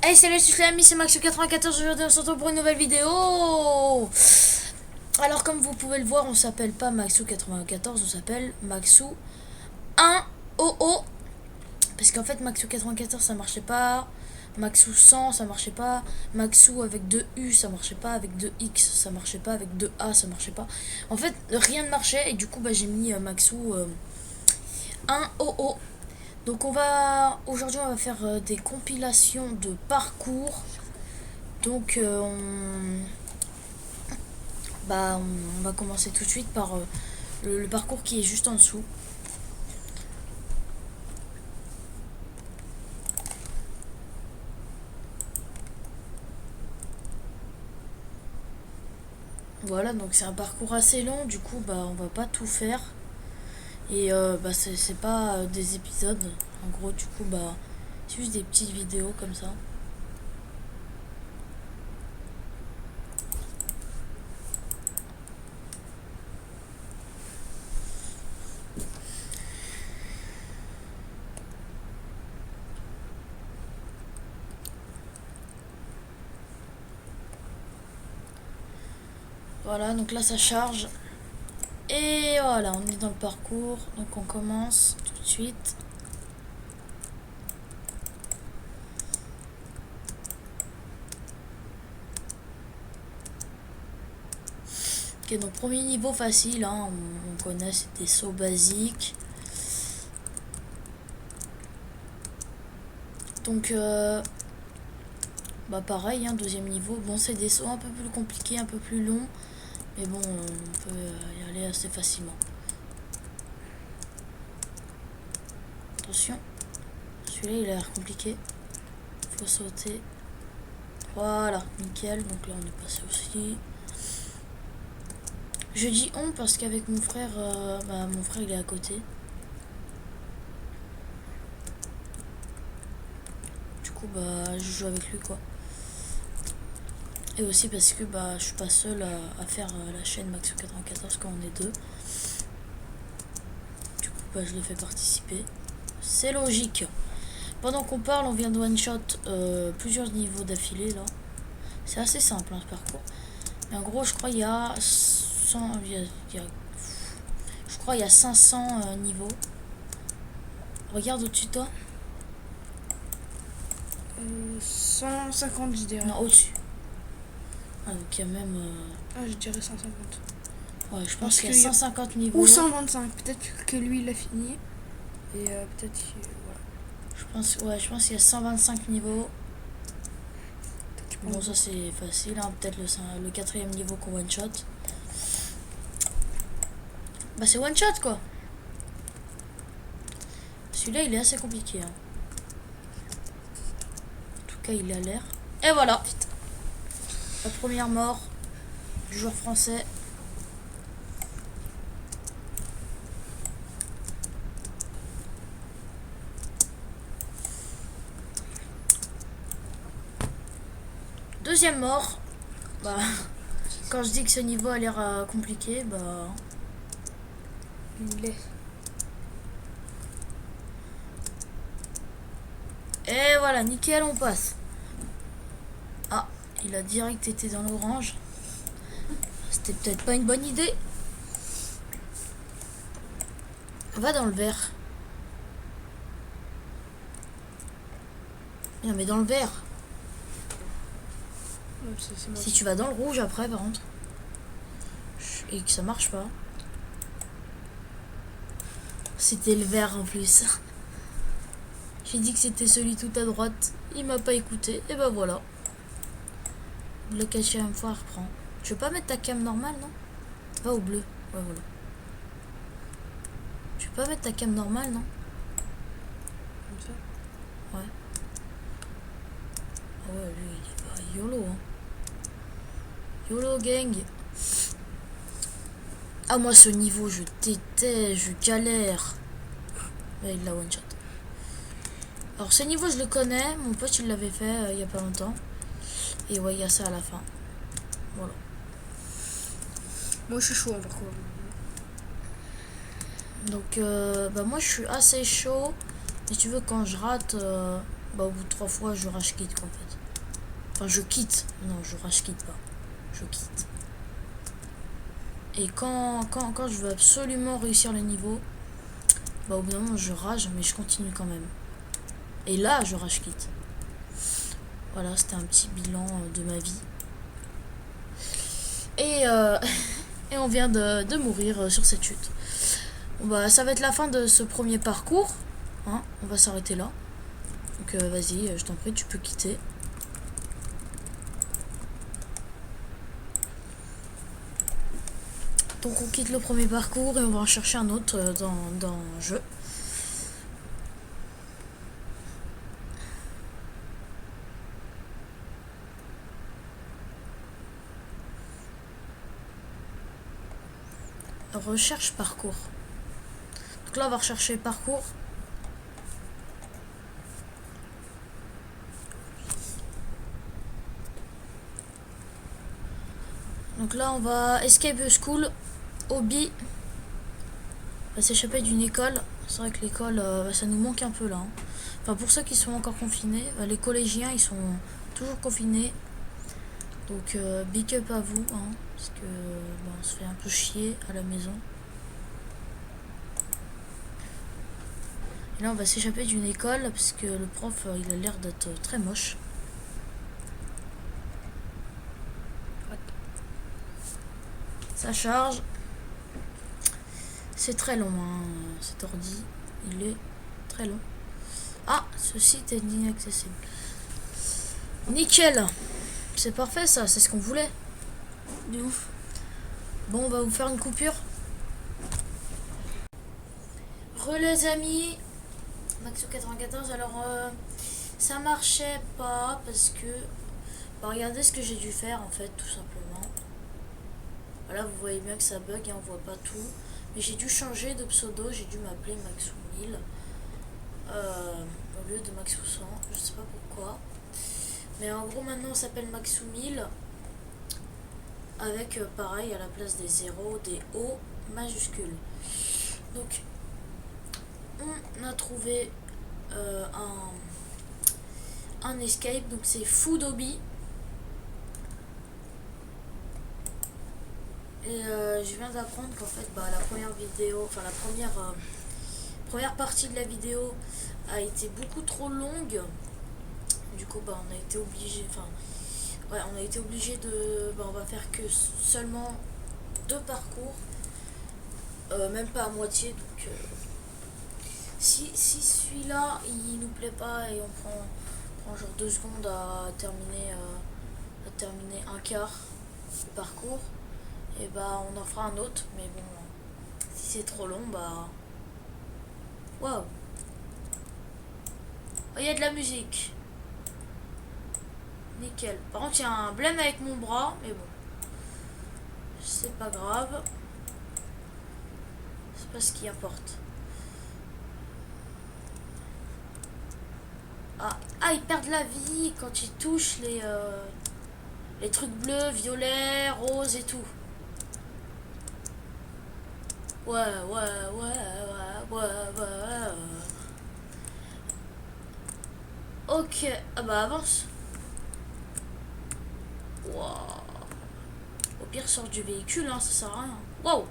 Hey salut, c'est l'ami, c'est Maxou94. Aujourd'hui on se retrouve pour une nouvelle vidéo. Alors comme vous pouvez le voir, on s'appelle pas Maxou94, on s'appelle Maxou 1OO. Parce qu'en fait Maxou94 ça marchait pas, Maxou 100 ça marchait pas, Maxou avec 2 U ça marchait pas, avec 2 X ça marchait pas, avec 2 A ça marchait pas. En fait rien ne marchait et du coup j'ai mis Maxou 1OO. Donc aujourd'hui on va faire des compilations de parcours. Donc on va commencer tout de suite par le parcours qui est juste en dessous. Voilà, donc c'est un parcours assez long, du coup on va pas tout faire. Et c'est pas des épisodes, en gros du coup c'est juste des petites vidéos comme ça. Voilà, donc là ça charge. Et voilà, on est dans le parcours, donc on commence tout de suite. Ok, donc premier niveau facile, hein, on connaît, c'est des sauts basiques. Donc pareil, hein, deuxième niveau. Bon, c'est des sauts un peu plus compliqués, un peu plus longs. Mais bon, on peut y aller assez facilement. Attention. Celui-là, il a l'air compliqué. Faut sauter. Voilà, nickel. Donc là, on est passé aussi. Je dis on parce qu'avec mon frère, mon frère, il est à côté. Du coup, je joue avec lui, quoi. Et aussi parce que je suis pas seule à faire la chaîne Maxou94 quand on est deux. Du coup, je le fais participer. C'est logique. Pendant qu'on parle, on vient de one shot plusieurs niveaux d'affilée là. C'est assez simple ce parcours. Mais en gros, je crois il y a 100, je crois il y a 500 niveaux. Regarde au-dessus de toi. 150 je dirais. Non, au-dessus. Ah, donc il y a même. Je dirais 150. Ouais, je pense qu'il y a 150 niveaux. Ou 125. Peut-être que lui il a fini. Et peut-être que. Voilà. Je pense qu'il y a 125 niveaux. Bon, ça c'est facile, hein. Peut-être le quatrième niveau qu'on one shot. C'est one shot quoi. Celui-là il est assez compliqué, hein. En tout cas il a l'air. Et voilà. La première mort du joueur français. Deuxième mort. Quand je dis que ce niveau a l'air compliqué, Il est. Et voilà, nickel, on passe. Ah, il a direct été dans l'orange. C'était peut-être pas une bonne idée. Va dans le vert. Non mais dans le vert. Si tu vas dans le rouge après par contre. Et que ça marche pas. C'était le vert en plus. J'ai dit que c'était celui tout à droite. Il m'a pas écouté. Et voilà. Le quatrième fois, reprend. Tu veux pas mettre ta cam normale, non? Va au bleu. Ouais, voilà. Tu veux pas mettre ta cam normale, non? Comme ça. Ouais. Ah ouais, lui, il est pas YOLO, hein. YOLO gang. Ah, moi, ce niveau, je déteste, je galère. Ouais, il l'a one shot. Alors, ce niveau, je le connais. Mon pote, il l'avait fait il y a pas longtemps. Et ouais, il y a ça à la fin. Voilà. Moi je suis chaud par contre. Donc, moi, je suis assez chaud. Si tu veux, quand je rate, Bah au bout de 3 fois je rage quitte quoi en fait. Enfin je quitte. Non je rage quitte pas. Je quitte. Et quand je veux absolument réussir le niveau, bah au bout d'un moment je rage mais je continue quand même. Et là je rage quitte. Voilà, c'était un petit bilan de ma vie. Et, et on vient de mourir sur cette chute. Bon, bah, ça va être la fin de ce premier parcours. Hein, on va s'arrêter là. Donc vas-y, je t'en prie, tu peux quitter. Donc on quitte le premier parcours et on va en chercher un autre dans le jeu. Recherche parcours. Donc là on va rechercher parcours. Donc là on va escape the school, hobby. On va s'échapper d'une école. C'est vrai que l'école ça nous manque un peu là. Hein. Enfin pour ceux qui sont encore confinés, les collégiens ils sont toujours confinés. Donc big up à vous hein, parce que on se fait un peu chier à la maison. Et là on va s'échapper d'une école parce que le prof il a l'air d'être très moche. Ça charge. C'est très long hein, cet ordi. Il est très long. Ah, ce site est inaccessible. Nickel. C'est parfait ça, c'est ce qu'on voulait. De ouf. Bon, on va vous faire une coupure. Les amis, Maxou94, alors ça marchait pas parce que bah, regardez ce que j'ai dû faire en fait tout simplement. Voilà, vous voyez bien que ça bug et on voit pas tout. Mais j'ai dû changer de pseudo, j'ai dû m'appeler Maxou1000 au lieu de Maxou100, je sais pas pourquoi. Mais en gros maintenant on s'appelle Maxou1000 avec pareil à la place des 0, des O majuscules. Donc on a trouvé un escape, donc c'est Food Hobby. Et je viens d'apprendre qu'en fait la première vidéo, enfin la première partie de la vidéo a été beaucoup trop longue. Du coup on a été obligé, on a été obligé de, on va faire que seulement 2 parcours, même pas à moitié. Donc si celui-là il nous plaît pas et on prend genre 2 secondes à terminer un quart du parcours, et on en fera un autre. Mais bon, si c'est trop long, waouh, il y a de la musique, nickel. Par contre il y a un blême avec mon bras, mais bon, c'est pas grave, c'est pas ce qui importe. Ah, ils perdent la vie quand ils touchent les trucs bleus, violets, roses et tout. Ouais. Ok, avance. Wow. Au pire, sort du véhicule, hein, ça sert à rien. Wow.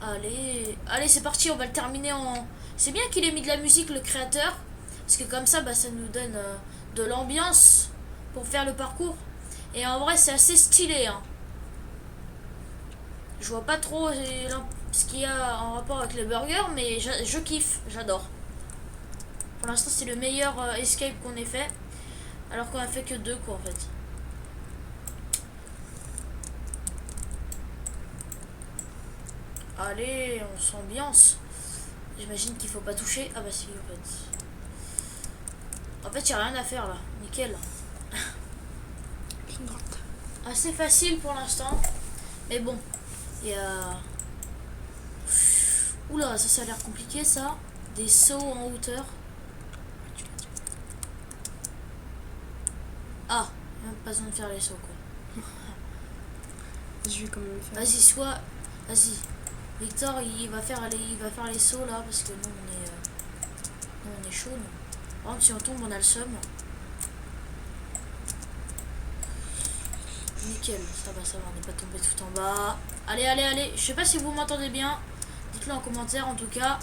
Allez, c'est parti, on va le terminer en... C'est bien qu'il ait mis de la musique, le créateur, parce que comme ça, ça nous donne de l'ambiance pour faire le parcours. Et en vrai, c'est assez stylé, hein. Je vois pas trop ce qu'il y a en rapport avec les burgers, mais je kiffe, j'adore. Pour l'instant, c'est le meilleur escape qu'on ait fait, alors qu'on a fait que 2, quoi, en fait. Allez, on s'ambiance. J'imagine qu'il faut pas toucher. Ah bah si, en fait. En fait, il n'y a rien à faire là. Nickel. Assez facile pour l'instant. Mais bon, il y a... Oula, ça a l'air compliqué ça. Des sauts en hauteur. Ah, même pas besoin de faire les sauts quoi. Je vais quand même le faire. Vas-y, Vas-y. Victor, il va faire les sauts là parce que nous on est chaud. Nous. Par contre, si on tombe, on a le seum. Nickel, ça va, on n'est pas tombé tout en bas. Allez, allez, allez. Je sais pas si vous m'entendez bien. Dites-le en commentaire en tout cas.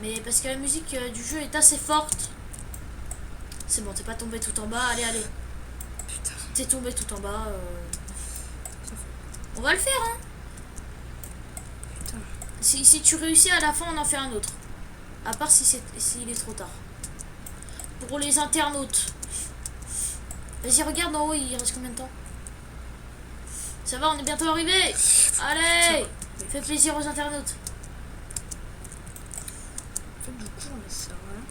Mais parce que la musique du jeu est assez forte. C'est bon, t'es pas tombé tout en bas. Allez, allez. Putain. T'es tombé tout en bas. On va le faire, hein. Putain. Si tu réussis à la fin, on en fait un autre. À part s'il est trop tard. Pour les internautes. Vas-y, regarde en haut, il reste combien de temps? Ça va, on est bientôt arrivé. Allez, fais plaisir aux internautes. En fait, du coup, on ça sert à rien.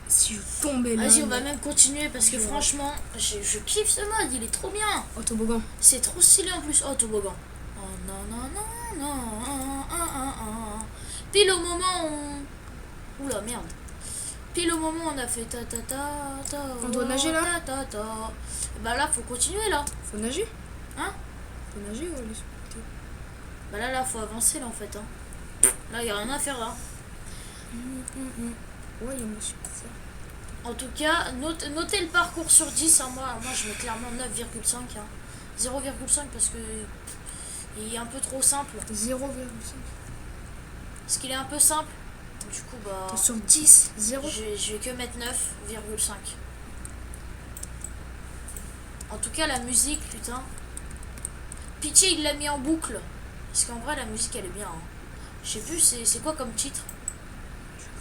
Si je tombais là... Vas-y, on va même continuer parce que franchement, je kiffe ce mode, il est trop bien. Oh, toboggan. C'est trop stylé en plus. Oh, toboggan. Oh non, non, non, non. Pile au moment où... Oula, merde. Pile au moment où on a fait ta ta ta ta. On doit nager là. Ta, ta, ta. Bah là, faut continuer là. Faut nager. Hein? Faut nager ou aller sur le côté? Bah là, faut avancer là en fait. Hein. Là, y a rien à faire là. Ouais, il y a monsieur ça. En tout cas, notez le parcours sur 10. Hein. Moi, je mets clairement 9,5. Hein. 0,5 parce que il est un peu trop simple. 0,5. Parce qu'il est un peu simple. Du coup, bah. Sur 10, 0. Je vais que mettre 9,5. En tout cas, la musique, putain. Pitié, il l'a mis en boucle. Parce qu'en vrai, la musique, elle est bien. Hein. Je sais plus, c'est quoi comme titre?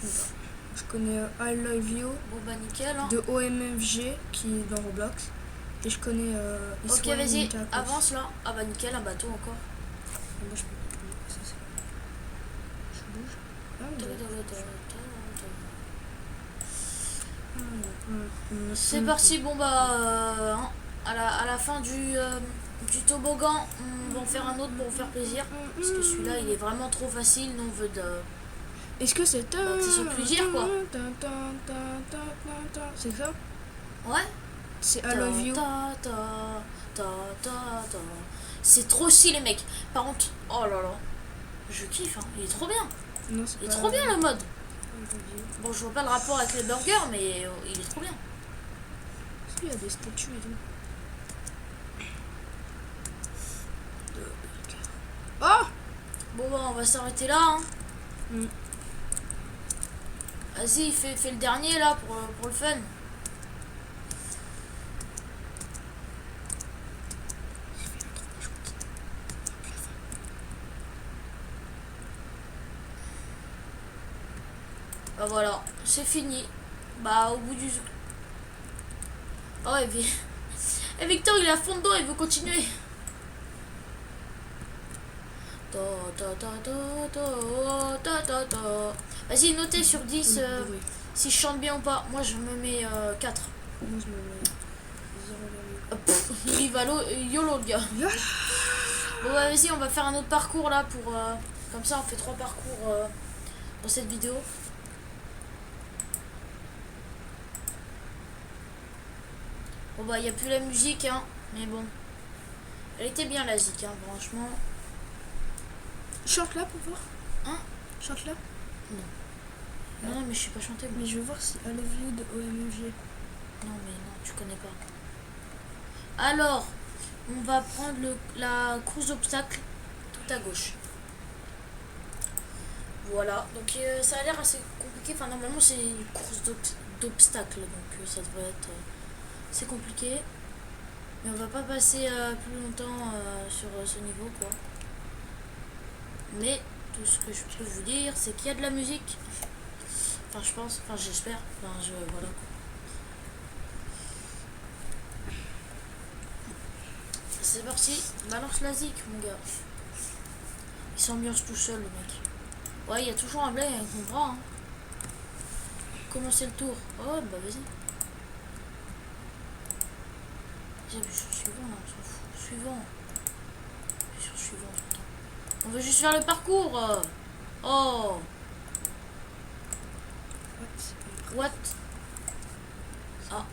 Je connais I Love You Bon, bah nickel. Hein. de OMFG qui est dans Roblox. Et je connais ok, vas-y, avance là. Ah bah nickel, un bateau encore. Moi, je peux... Je bouge. C'est parti, bon bah à la fin du toboggan, on va en faire un autre pour vous faire plaisir. Parce que celui-là il est vraiment trop facile, nous on veut de... Est-ce que c'est... c'est plaisir quoi. C'est ça? Ouais. C'est I Love You. C'est trop stylé mec. Par contre, oh là là, je kiffe, hein. Il est trop bien. Non, il est trop bien le mode. Bon, je vois pas le rapport avec les burgers, mais il est trop bien. Il y a des statues et tout. Oh! Bon, bah, on va s'arrêter là. Hein. Vas-y, fais le dernier là pour le fun. Bah voilà, c'est fini. Bah au bout du... Oh et Victor il est à fond dedans, il veut continuer. Vas-y, notez sur 10 si je chante bien ou pas. Moi je me mets 4. Moi je me mets 0,8. Il va YOLO le gars. Bon bah vas-y, on va faire un autre parcours là pour... comme ça on fait 3 parcours dans cette vidéo. Bon bah il n'y a plus la musique hein, mais bon. Elle était bien la zik hein, franchement. Chante là pour voir. Hein? Chante là. Non. Non mais je sais pas chanter moi. Mais je veux voir si I Love You de OMG. Non mais non, tu connais pas. Alors, on va prendre la course d'obstacles tout à gauche. Voilà, donc ça a l'air assez compliqué. Enfin normalement c'est une course d'obstacles, donc ça devrait être... c'est compliqué, mais on va pas passer plus longtemps sur ce niveau quoi. Mais tout ce que je peux vous dire c'est qu'il y a de la musique. Enfin je pense, enfin j'espère, enfin voilà quoi. C'est parti, balance la zik mon gars. Il s'ambiance tout seul le mec. Ouais, il y a toujours un blague avec mon bras hein. Commencer le tour. Oh bah vas-y. J'appuie sur suivant là, on s'en fout. Suivant. J'appuie sur suivant tout le temps. On veut juste faire le parcours. Oh. What? Ah.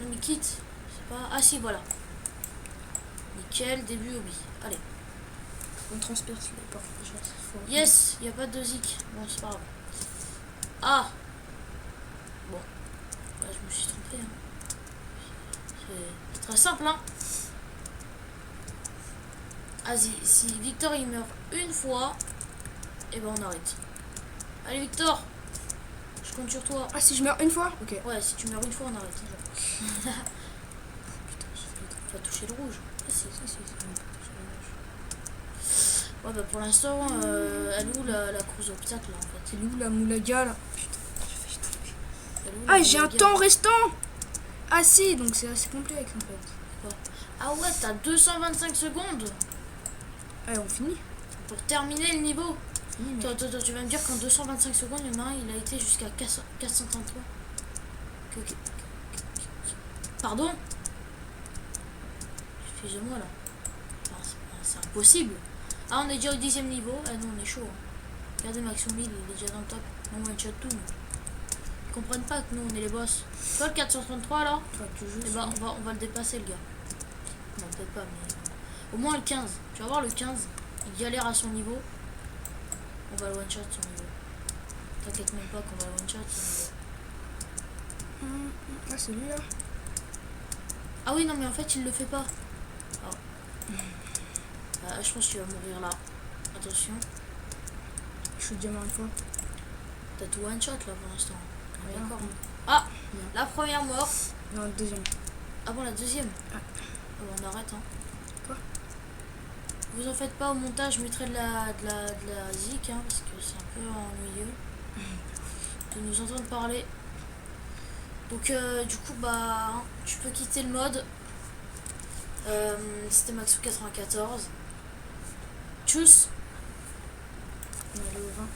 Non mais quitte. C'est pas... Ah si voilà. Nickel, début hobby. Allez. On transperce les portes déjà cette fois. Yes, il n'y a pas de zik. Bon, c'est pas grave. Ah. Bon. Ouais, je me suis trompé. Hein. C'est très simple, hein. Ah, si Victor il meurt une fois, et ben on arrête. Allez Victor, je compte sur toi. Ah, si je meurs une fois? Ok. Ouais, si tu meurs une fois, on arrête. Putain, tu vas toucher le rouge. Ah, si. Ouais, bah pour l'instant, elle est où la course d'obstacle là en fait? C'est où la moulaga là? Elle est où, Ah, la j'ai un blague temps restant! Ah, si, donc c'est assez complexe en fait. Ah ouais, t'as 225 secondes Allez, on finit. pour terminer le niveau. Fini, mais- Attends, tu vas me dire qu'en 225 secondes, il y en a un, il a été jusqu'à 433. Pardon? Excusez-moi là. Enfin, c'est impossible. Ah, on est déjà au 10e niveau. Ah non, on est chaud. Hein. Regardez, Maxoumi, il est déjà dans le top. On one shot tout. Ils comprennent pas que nous, on est les boss. Tu vois le 433 là? Toi, tu joues. Et bah, on va le dépasser, le gars. Non, peut-être pas, mais. Au moins le 15. Tu vas voir le 15. Il galère à son niveau. On va le one shot son niveau. T'inquiète même pas qu'on va le one shot son niveau. Ah, c'est lui là. Ah oui, non, mais en fait, il le fait pas. Je pense que tu vas mourir là. Attention. Je suis diamant une fois. T'as tout one shot là pour l'instant. On est Rien. d'accord. Ah, Bien. la première mort. Non, le deuxième. Ah bon, la deuxième. Ah. Ah bon, on arrête, hein. Quoi? Vous en faites pas au montage, je mettrai de la zik, hein, parce que c'est un peu ennuyeux de nous entendre parler. Donc, du coup, bah, hein, tu peux quitter le mode. C'était Maxou94. Tchuss. On est allé au 20.